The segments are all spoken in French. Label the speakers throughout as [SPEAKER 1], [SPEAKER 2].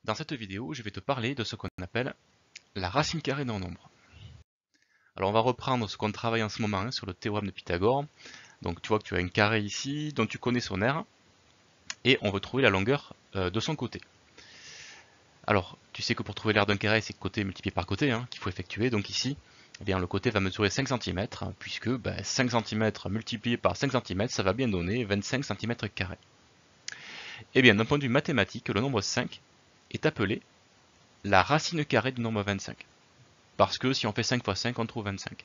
[SPEAKER 1] Dans cette vidéo, je vais te parler de ce qu'on appelle la racine carrée d'un nombre. Alors on va reprendre ce qu'on travaille en ce moment sur le théorème de Pythagore. Donc tu vois que tu as un carré ici dont tu connais son aire et on veut trouver la longueur de son côté. Alors tu sais que pour trouver l'aire d'un carré, c'est côté multiplié par côté qu'il faut effectuer. Donc ici, eh bien, le côté va mesurer 5 cm puisque 5 cm multiplié par 5 cm, ça va bien donner 25 cm². Et bien d'un point de vue mathématique, le nombre 5 est appelé la racine carrée du nombre 25. Parce que si on fait 5 fois 5, on trouve 25.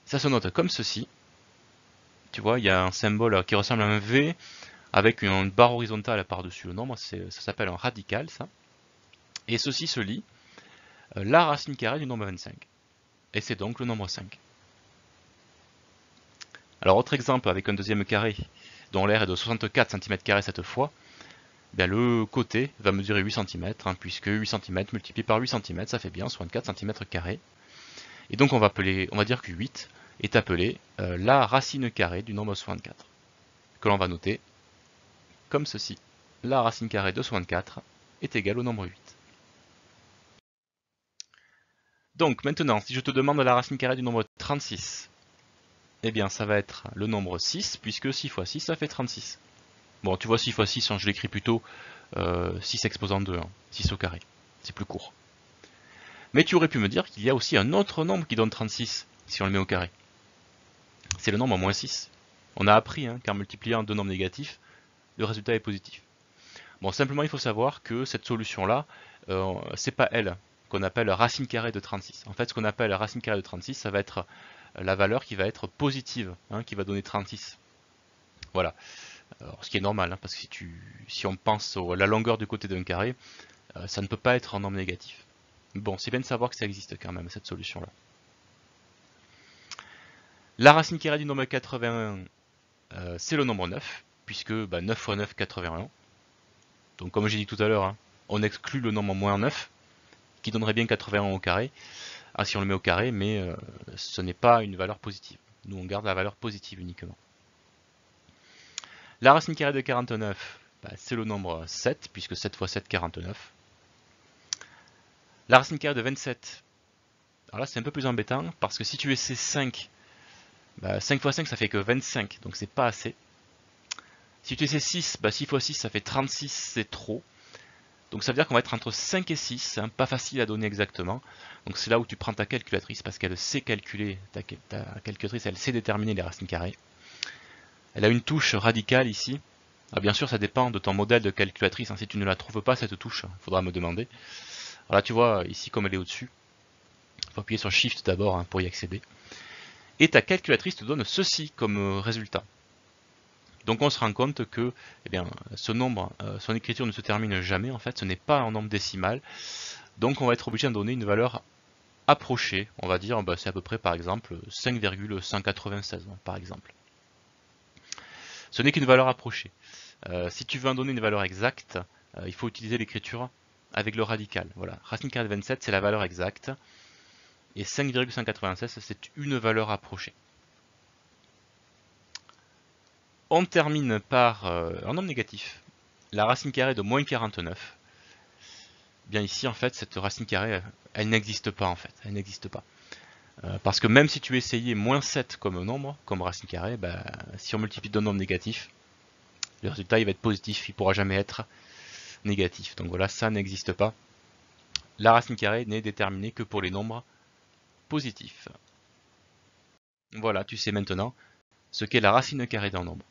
[SPEAKER 1] Ça se note comme ceci. Tu vois, il y a un symbole qui ressemble à un V avec une barre horizontale par-dessus le nombre. Ça s'appelle un radical, ça. Et ceci se lit la racine carrée du nombre 25. Et c'est donc le nombre 5. Alors, autre exemple avec un deuxième carré dont l'aire est de 64 cm² cette fois. Bien, le côté va mesurer 8 cm, puisque 8 cm multiplié par 8 cm, ça fait bien 64 cm². Et donc on va dire que 8 est appelé la racine carrée du nombre 64, que l'on va noter comme ceci. La racine carrée de 64 est égale au nombre 8. Donc maintenant, si je te demande la racine carrée du nombre 36, eh bien ça va être le nombre 6, puisque 6 fois 6, ça fait 36. Bon, tu vois 6 fois 6, je l'écris plutôt 6 exposant 2, 6 au carré. C'est plus court. Mais tu aurais pu me dire qu'il y a aussi un autre nombre qui donne 36, si on le met au carré. C'est le nombre moins 6. On a appris qu'en multipliant deux nombres négatifs, le résultat est positif. Bon, simplement il faut savoir que cette solution-là, c'est pas elle qu'on appelle racine carrée de 36. En fait, ce qu'on appelle racine carrée de 36, ça va être la valeur qui va être positive, qui va donner 36. Voilà. Alors, ce qui est normal, parce que si on pense à la longueur du côté d'un carré, ça ne peut pas être un nombre négatif. Bon, c'est bien de savoir que ça existe quand même, cette solution-là. La racine carrée du nombre 81, c'est le nombre 9, puisque 9 fois 9, 81. Donc comme j'ai dit tout à l'heure, on exclut le nombre moins 9, qui donnerait bien 81 au carré, si on le met au carré, mais ce n'est pas une valeur positive. Nous on garde la valeur positive uniquement. La racine carrée de 49, c'est le nombre 7, puisque 7 fois 7, 49. La racine carrée de 27, alors là c'est un peu plus embêtant, parce que si tu essaies 5, 5 fois 5 ça fait que 25, donc c'est pas assez. Si tu essaies 6, 6 fois 6 ça fait 36, c'est trop. Donc ça veut dire qu'on va être entre 5 et 6, pas facile à donner exactement. Donc c'est là où tu prends ta calculatrice parce qu'elle sait calculer, ta calculatrice elle sait déterminer les racines carrées. Elle a une touche radicale ici. Alors bien sûr ça dépend de ton modèle de calculatrice, si tu ne la trouves pas cette touche, il faudra me demander. Alors là tu vois ici comme elle est au-dessus, il faut appuyer sur Shift d'abord pour y accéder. Et ta calculatrice te donne ceci comme résultat. Donc on se rend compte que ce nombre, son écriture ne se termine jamais, en fait, ce n'est pas un nombre décimal. Donc on va être obligé de donner une valeur approchée, on va dire, c'est à peu près par exemple 5,196 par exemple. Ce n'est qu'une valeur approchée. Si tu veux en donner une valeur exacte, il faut utiliser l'écriture avec le radical. Voilà, racine carrée de 27 c'est la valeur exacte, et 5,196 c'est une valeur approchée. On termine par un nombre négatif, la racine carrée de moins 49. Bien ici, en fait, cette racine carrée, elle n'existe pas, en fait. Elle n'existe pas. Parce que même si tu essayais moins 7 comme nombre, comme racine carrée, si on multiplie deux nombres négatifs, le résultat il va être positif, il ne pourra jamais être négatif. Donc voilà, ça n'existe pas. La racine carrée n'est déterminée que pour les nombres positifs. Voilà, tu sais maintenant ce qu'est la racine carrée d'un nombre.